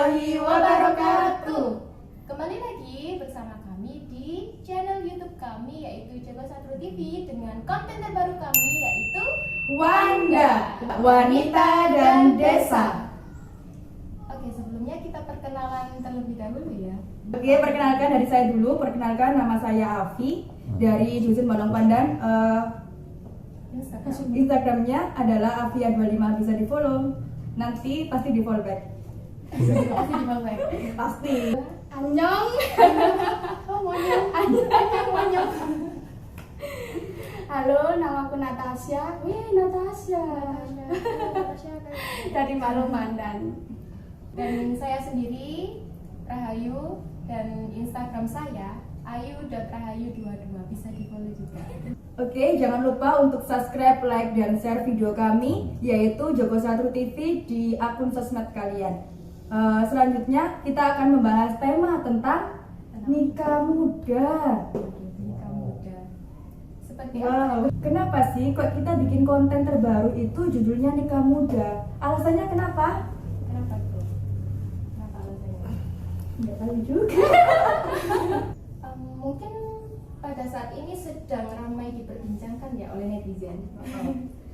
warahmatullahi wabarakatuh. Kembali lagi bersama kami di channel YouTube kami yaitu Jago Satru TV dengan konten terbaru kami yaitu Wanda, Wanita dan Desa. Oke, sebelumnya kita perkenalan terlebih dahulu ya. Oke, perkenalkan dari saya dulu. Perkenalkan, nama saya Afi dari Dusun Balong Pandan. Instagramnya adalah Afia25, bisa di follow. Nanti pasti di follow back. Pasti di follow back. Pasti. Annyeong. Oh, monyong. Annyeong. Halo, namaku Natasha. Natasha. Dari Balong Pandan. Dan saya sendiri Rahayu dan Instagram saya ayu.rahayu22, bisa di follow juga. Oke, jangan lupa untuk subscribe, like, dan share video kami yaitu Jago Satru TV di akun sosmed kalian. Selanjutnya kita akan membahas tema tentang nikah muda. Nikah muda. Seperti Wow, kenapa sih kok kita bikin konten terbaru itu judulnya nikah muda? Alasannya kenapa? Kenapa tuh? Kenapa alasannya? Nggak tahu juga. Mungkin pada saat ini sedang ramai diperbincangkan ya oleh netizen.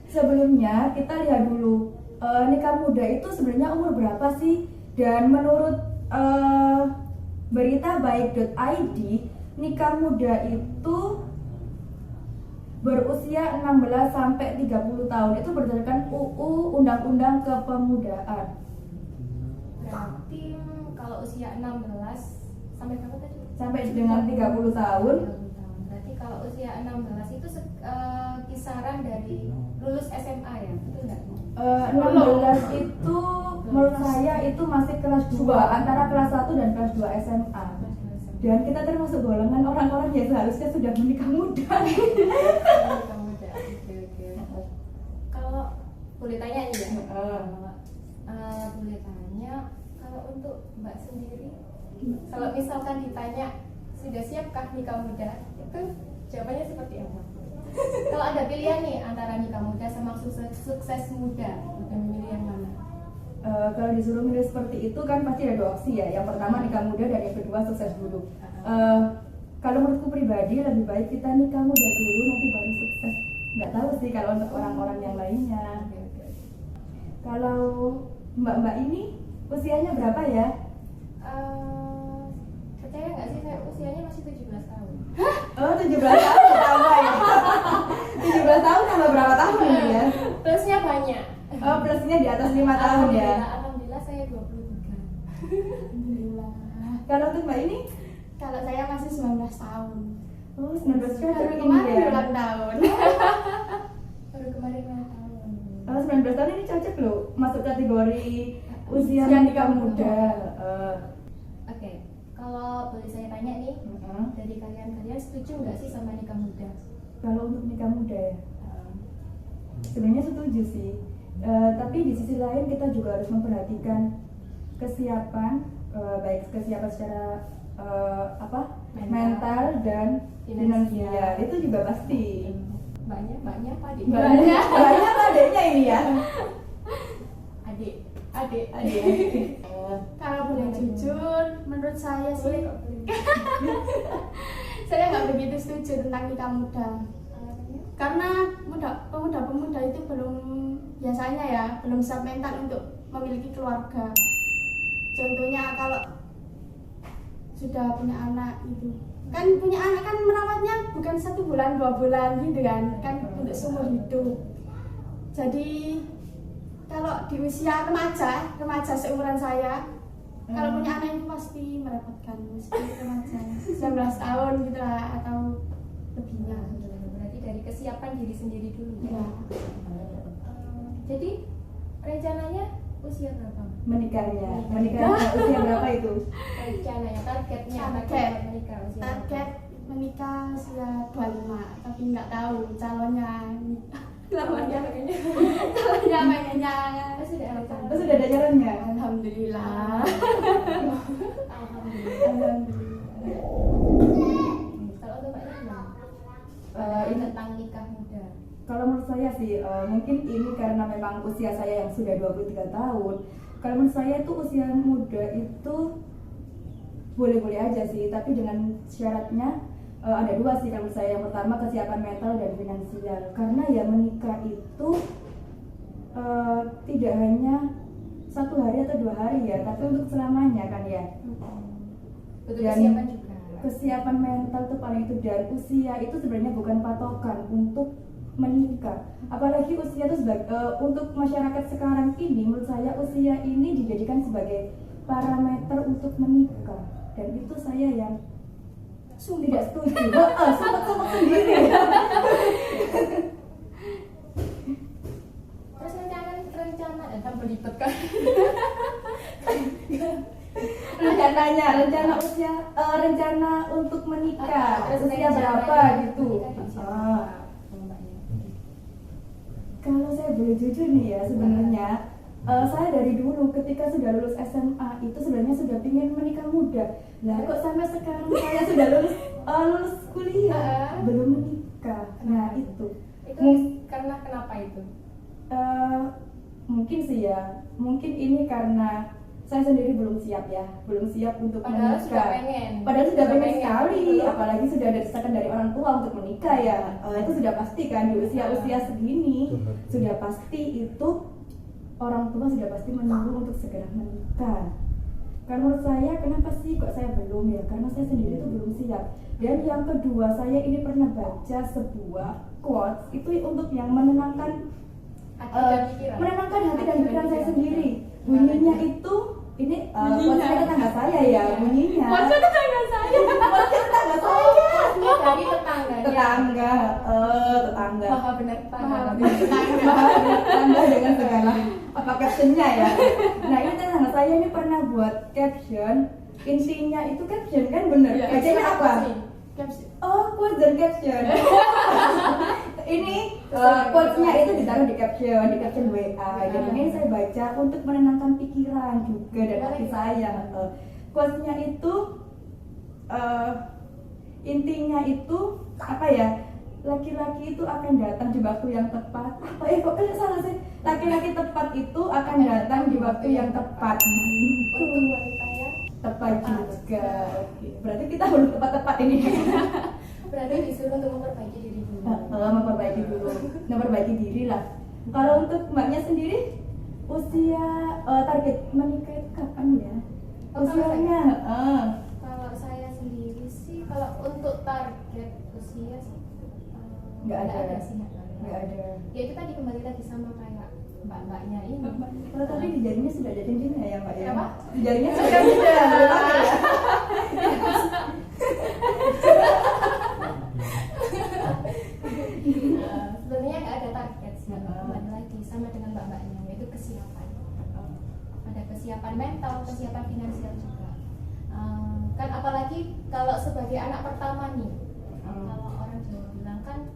Sebelumnya kita lihat dulu nikah muda itu sebenarnya umur berapa sih? Dan menurut beritabaik.id, nikah muda itu berusia 16 sampai 30 tahun. Itu berdasarkan UU Undang-Undang Kepemudaan. Berarti kalau usia 16 sampai berapa tadi? Sampai dengan 30 tahun. 30 tahun. Berarti kalau usia 16 itu kisaran dari lulus SMA ya, betul nggak? 16 itu menurut saya itu masih kelas 2, antara kelas 1 dan kelas 2 SMA. Dan kita termasuk golongan orang-orang yang seharusnya sudah menikah muda. Nikah muda. Oke. Kalau boleh tanya nih ya, boleh tanya kalau untuk Mbak sendiri, kalau misalkan ditanya sudah siapkah nikah muda, itu jawabannya seperti apa? Kalau ada pilihan nih antara nikah muda sama sukses muda, lebih memilih yang mana? Kalau disuruh milih seperti itu kan pasti ada dua opsi ya. Yang pertama nikah muda dan yang kedua sukses dulu. Kalau menurutku pribadi lebih baik kita nikah muda dulu nanti baru sukses. Nggak tahu sih kalau untuk orang-orang yang lainnya. Kalau mbak-mbak ini usianya berapa ya? Percaya nggak sih, saya usianya masih 17 tahun. Oh, 17 tahun tambah ya. 17 tahun tambah berapa tahun ini ya? Plusnya banyak. Oh, plusnya di atas 5 tahun ya. Alhamdulillah saya 23. Alhamdulillah. Kalau untuk mbak ini? Kalau saya masih 19 tahun. Oh, 19 tahun Baru ini kemarin ya. ulang tahun. Baru kemarin ulang tahun. Oh, 19 tahun ini cocok loh masuk kategori usia nikah muda. Oke, kalau boleh saya tanya nih, dari kalian setuju nggak sih sama nikah muda? Kalau untuk nikah muda ya, sebenarnya setuju sih. Tapi di sisi lain kita juga harus memperhatikan kesiapan, baik kesiapan secara mental dan finansial. Itu juga pasti. Banyak Pak Adik. Banyak adiknya ini ya. Adik. Kalau boleh jujur, menurut saya sih Boleh. saya nggak begitu setuju tentang nikah muda. Karena pemuda itu belum biasanya ya belum siap mental untuk memiliki keluarga. Contohnya kalau sudah punya anak gitu, kan punya anak kan merawatnya bukan 1 bulan 2 bulan gitu kan untuk seumur hidup. Jadi kalau di usia remaja seumuran saya, kalau punya anak itu pasti merepotkan, mesti remaja 19 tahun gitu lah atau lebihnya. Berarti dari kesiapan diri sendiri dulu. Ya. Jadi rencananya usia berapa? Menikahnya usia berapa itu? Rencananya targetnya menikah usia berapa? Target menikah usia 25, tapi nggak tahu calonnya pengennya Sudah ada jalannya. Alhamdulillah. Alhamdulillah. Kalau untuk Mbak ini tentang nikah muda. Kalau menurut saya sih mungkin ini karena memang usia saya yang sudah 23 tahun. Kalau menurut saya itu usia muda itu boleh-boleh aja sih, tapi dengan syaratnya ada dua sih kalau menurut saya. Yang pertama kesiapan mental dan finansial. Karena ya menikah itu tidak hanya 1 hari atau 2 hari ya, tapi untuk selamanya kan ya. Butuh Dan kesiapan juga. kesiapan mental tuh paling itu, dan usia itu sebenarnya bukan patokan untuk menikah. Apalagi usia itu untuk masyarakat sekarang ini, menurut saya usia ini dijadikan sebagai parameter untuk menikah, dan itu saya yang tidak setuju. Sumpah sendiri. Terus rencana kan belibet kan? Rencana usia, rencana untuk menikah, usia berapa gitu. Kalau saya boleh jujur nih ya, sebenarnya saya dari dulu ketika sudah lulus SMA itu sebenarnya sudah ingin menikah muda. Nah kok sampai sekarang saya sudah lulus kuliah belum menikah. Nah itu Karena kenapa itu? Mungkin sih ya, mungkin ini karena saya sendiri belum siap untuk Padahal menikah. sudah pengen. Padahal sudah pengen sekali, Betul. apalagi sudah ada desakan dari orang tua untuk menikah ya. Itu sudah pasti kan di usia segini, sudah pasti itu orang tua sudah pasti menunggu untuk segera menikah. Karena menurut saya, kenapa sih kok saya belum ya? Karena saya sendiri itu belum siap. Dan yang kedua, saya ini pernah baca sebuah quotes itu untuk yang menenangkan hati dan pikiran saya sendiri. Bunyinya itu ini quotesnya tetangga saya ya, bunyinya. Quotesnya tetangga saya. Dari tetangganya. Tetangga. Maha benar Tetangga dengan segala captionnya ya. Nah ini tetangga saya ini pernah buat caption. Intinya itu caption kan bener. Ya, Bacanya apa? Caption. Oh, quote dan caption. Ini quotes-nya itu ditaruh di caption WA. Dan ini saya baca untuk menenangkan pikiran juga dan hati saya. Quotes-nya itu intinya itu apa ya? Laki-laki itu akan datang di waktu yang tepat. Apa ya kok salah sih? Laki-laki tepat itu akan datang di waktu yang tepat. Nah, itu Untuk wanita ya. tepat juga. Oke. Berarti kita belum tepat-tepat ini. Berarti disuruh untuk memperbaiki diri dulu. Memperbaiki diri lah. Kalau untuk mbaknya sendiri, usia target menikah itu kapan ya? Usianya? Kalau saya sendiri sih, kalau untuk target usia sih Nggak ada. sih. Nggak ada. Ya itu tadi kembali lagi sama kayak mbak-mbaknya ini. Kalau tapi di jarinya sudah ada cincinnya ya mbak ya? Apa? Di jarinya sudah ada cincinnya. Belum pakai ya? Sebenarnya nggak ada target sih. Kembali lagi sama dengan mbak-mbaknya, yaitu kesiapan. Ada kesiapan mental, kesiapan finansial juga. Kan apalagi kalau sebagai anak pertama nih, kalau orang Jawa bilang kan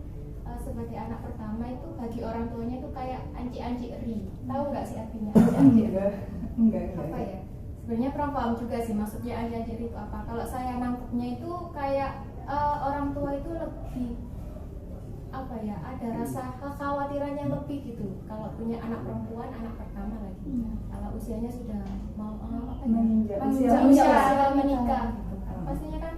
sebagai anak pertama itu bagi orang tuanya itu kayak anci-anci ri. Tahu nggak sih artinya anci-anci ri? Enggak. Apa ya? Sebenarnya kurang paham juga sih maksudnya anci-anci ri itu apa. Kalau saya nangkepnya itu kayak orang tua itu lebih apa ya, ada rasa kekhawatirannya lebih gitu kalau punya anak perempuan, anak pertama lagi. Kalau usianya sudah mau Menginjak usia menikah gitu. Pastinya kan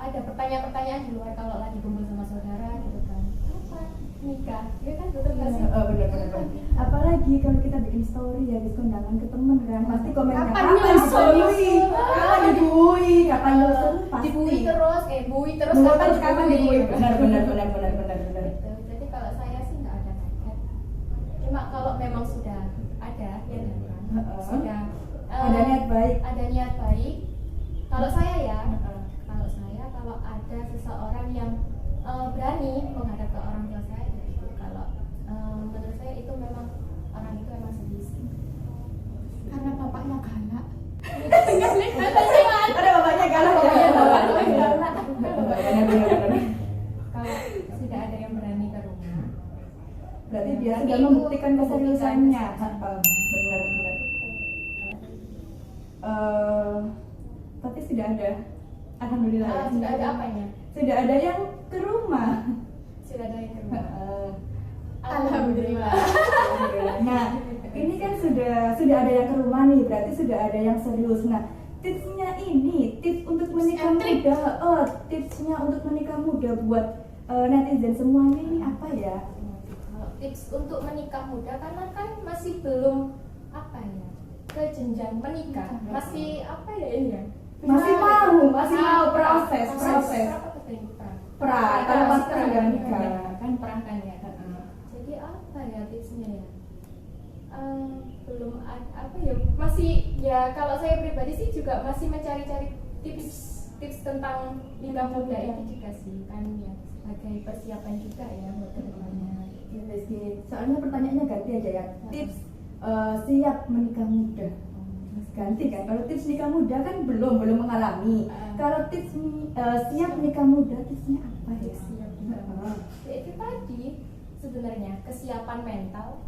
ada pertanyaan-pertanyaan di luar kalau lagi kumpul sama saudara gitu kan. Apa nikah? Ya kan betul nggak sih? Benar. Apalagi kalau kita bikin story ya, habis kondangan ke temen kan, pasti komennya Kapan nyusul? nyusul? Kapan dibui? Kapan nyusul? Pasti. Dibui terus, bui terus Kapan dibui? Benar. Gitu. Jadi kalau saya sih nggak ada target. Cuma kalau memang sudah ada ya kan, sudah Ada niat baik. Ada niat baik. Kalau saya ya, kalau ada seseorang yang berani menghadap ke orang tua saya, gitu. Kalau menurut saya itu memang orang itu memang serius. Karena bapaknya galak. Ada bapaknya galak ya. Benar. Kalau sudah ada yang berani ke rumah, Berarti dia sudah membuktikan keseriusannya. Benar. Tapi sudah ada, alhamdulillah. ya. sudah ada apanya? Sudah ada yang ke rumah. Sudah ada yang ke rumah. Alhamdulillah. Nah, ini kan sudah sudah ada yang ke rumah nih, berarti sudah ada yang serius. Nah, tipsnya ini, tips untuk menikah muda, tipsnya untuk menikah muda buat netizen semuanya ini apa ya? Kalau tips untuk menikah muda, karena kan masih belum apa ya, ke jenjang menikah, masih apa ya ini ya? Masih mau proses. Kalau pas sudah nikah kan perang kan ya. Jadi apa ya tipsnya ya? Belum apa ya, masih ya, kalau saya pribadi sih juga masih mencari-cari tips tentang nikah muda ini juga sih, kan ya sebagai persiapan juga ya buat kedepannya. Soalnya pertanyaannya ganti aja ya. Tips siap menikah muda. Ganti kan. Kalau tips nikah muda kan belum mengalami. Kalau tips siap nikah muda, tipsnya apa ya? Siap nikah muda. Ya itu tadi sebenarnya kesiapan mental.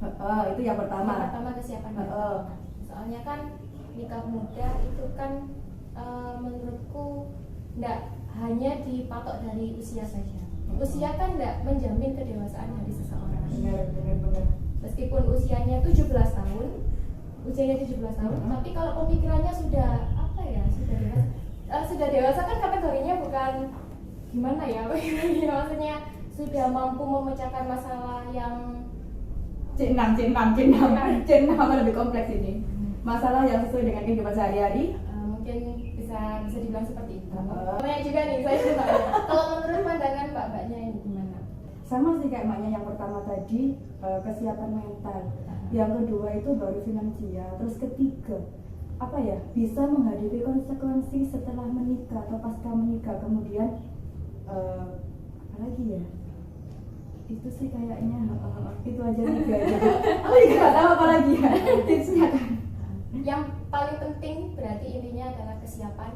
Itu yang pertama. Yang pertama kesiapan mental. Soalnya kan nikah muda itu kan menurutku tidak hanya dipatok dari usia saja. Usia kan tidak menjamin kedewasaan dari seseorang. Benar. Meskipun usianya 17 tahun, tapi kalau pemikirannya sudah apa ya, sudah dewasa kan kategorinya bukan gimana ya, maksudnya sudah mampu memecahkan masalah yang C6 lebih kompleks ini. Masalah yang sesuai dengan kehidupan sehari-hari. Mungkin bisa dibilang seperti itu. Banyak juga nih saya coba. Kalau menurut pandangan mbak-mbaknya ini gimana? Sama sih kayak maknya yang pertama tadi, kesiapan mental. Yang kedua itu baru finansial. Terus ketiga, apa ya, bisa menghadapi konsekuensi setelah menikah atau pasca menikah. Kemudian apa lagi ya? Itu sih kayaknya itu aja 3 aja. Aku juga nggak tahu apa lagi ya tipsnya kan. Yang paling penting berarti intinya adalah kesiapan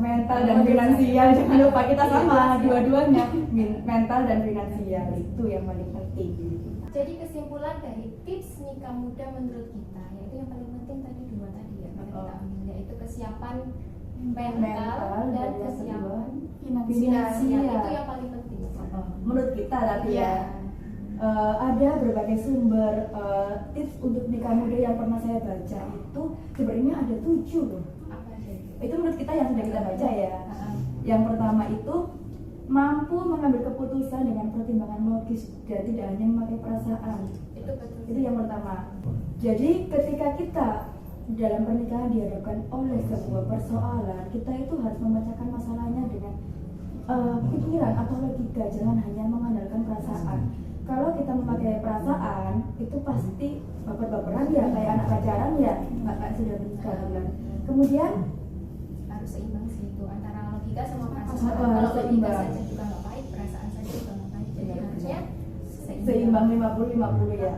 mental dan finansial. Jangan lupa kita sama dua-duanya, mental dan finansial itu yang paling penting. Jadi kesimpulan dari tips nikah muda menurut kita, yaitu yang paling penting tadi 2 tadi ya, kita ambil, yaitu kesiapan mental dan kesiapan finansial. Itu yang paling penting menurut kita. Tapi ya ada berbagai sumber tips untuk nikah muda yang pernah saya baca itu sebenarnya ada 7 loh. Itu menurut kita yang sudah kita baca ya. Yang pertama itu mampu mengambil keputusan dengan pertimbangan logis dan tidak hanya memakai perasaan. Itu betul. Itu yang pertama. Jadi ketika kita dalam pernikahan dihadapkan oleh sebuah persoalan, kita itu harus memecahkan masalahnya dengan pikiran atau logika, jangan hanya mengandalkan perasaan. Kalau kita memakai perasaan, itu pasti baper-baperan ya, kayak anak pacaran ya, nggak sudah menikah. Kemudian harus seimbang sih itu antara logika sama perasaan. Kalau Kalau logika seimbang saja juga nggak baik, perasaan saja juga nggak baik. Jadi harusnya seimbang 50-50 ya.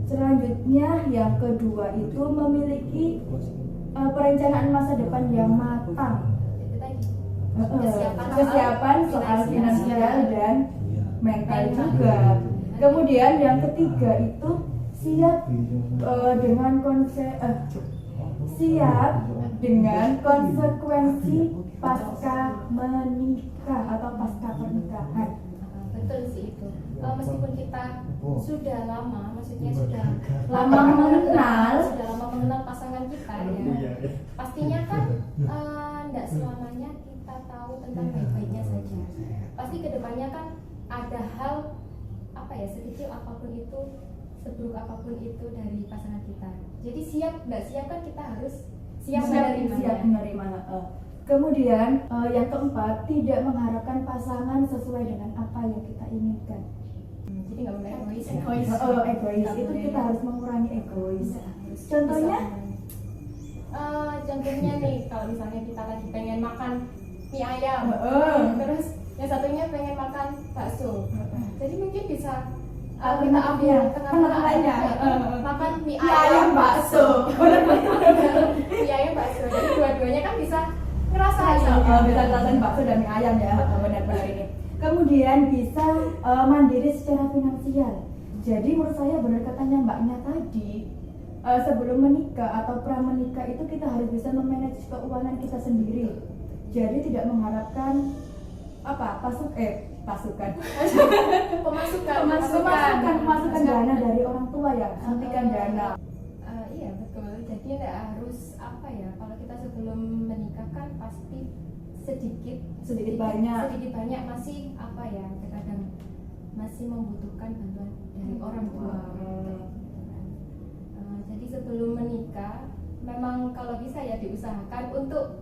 Selanjutnya yang kedua itu memiliki perencanaan masa depan yang matang. Itu tadi. Kesiapan soal finansial dan mental juga. Kemudian yang ketiga itu siap dengan konsekuensi pasca menikah atau pasca pernikahan. Betul sih itu. Meskipun kita sudah lama, maksudnya sudah lama mengenal pasangan kita ya, pastinya kan tidak selamanya kita tahu tentang baik-baiknya saja. Pasti kedepannya kan ada hal apa ya, sekecil apapun itu, seburuk apapun itu dari pasangan kita. Jadi siap nggak siap kan kita harus siap menerima. Kemudian yang keempat, tidak mengharapkan pasangan sesuai dengan apa yang kita inginkan. Jadi nggak boleh egois ya. Egois itu kita harus mengurangi egois. Contohnya? Contohnya nih, kalau misalnya kita lagi pengen makan mie ayam, terus yang satunya pengen makan bakso. Jadi mungkin bisa kita ambil tengah-tengahnya, makan mie ayam bakso. Mie ayam bakso. Jadi dua-duanya kan bisa ngerasain. Bisa ngerasain bakso dan mie ayam ya, benar-benar ini. Kemudian bisa mandiri secara finansial. Jadi menurut saya benar katanya mbaknya tadi, sebelum menikah atau pra menikah itu kita harus bisa memanage keuangan kita sendiri. Jadi tidak mengharapkan pemasukan dana dari orang tua ya, suntikan dana. betul. Jadi tidak harus apa ya, kalau kita sebelum menikah kan pasti sedikit banyak masih apa ya, terkadang masih membutuhkan bantuan dari orang tua. Jadi sebelum menikah memang kalau bisa ya diusahakan untuk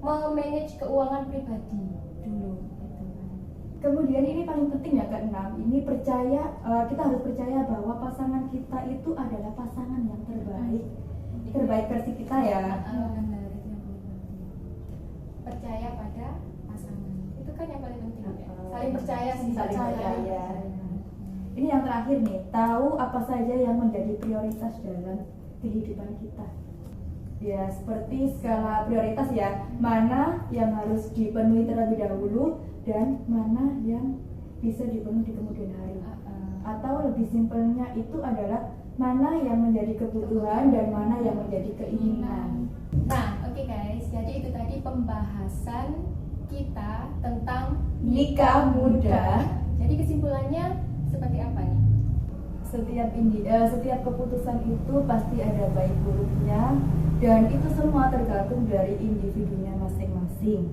memanage keuangan pribadi dulu gitu kan. Kemudian ini paling penting ya keenam, ini kita harus percaya bahwa pasangan kita itu adalah pasangan yang terbaik versi kita ya. Benar, itu yang paling penting. Percaya pada pasangan itu kan yang paling penting ya. Saling percaya sih, Saling percaya. Ini yang terakhir nih, tahu apa saja yang menjadi prioritas dalam kehidupan kita. Ya, seperti skala prioritas ya, mana yang harus dipenuhi terlebih dahulu dan mana yang bisa dipenuhi di kemudian hari. Atau lebih simpelnya itu adalah mana yang menjadi kebutuhan dan mana yang menjadi keinginan. Nah, oke guys, jadi itu tadi pembahasan kita tentang Nikah muda. Jadi kesimpulannya seperti apa nih? Setiap keputusan itu pasti ada baik buruknya dan itu semua tergantung dari individunya masing-masing.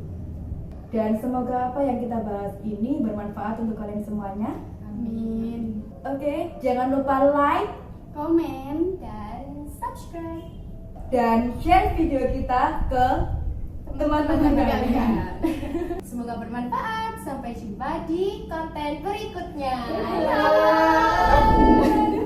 Dan semoga apa yang kita bahas ini bermanfaat untuk kalian semuanya. Amin. Oke, jangan lupa like Komen. Dan subscribe. dan share video kita ke teman-teman kalian. Semoga bermanfaat. Sampai jumpa di konten berikutnya. Bye.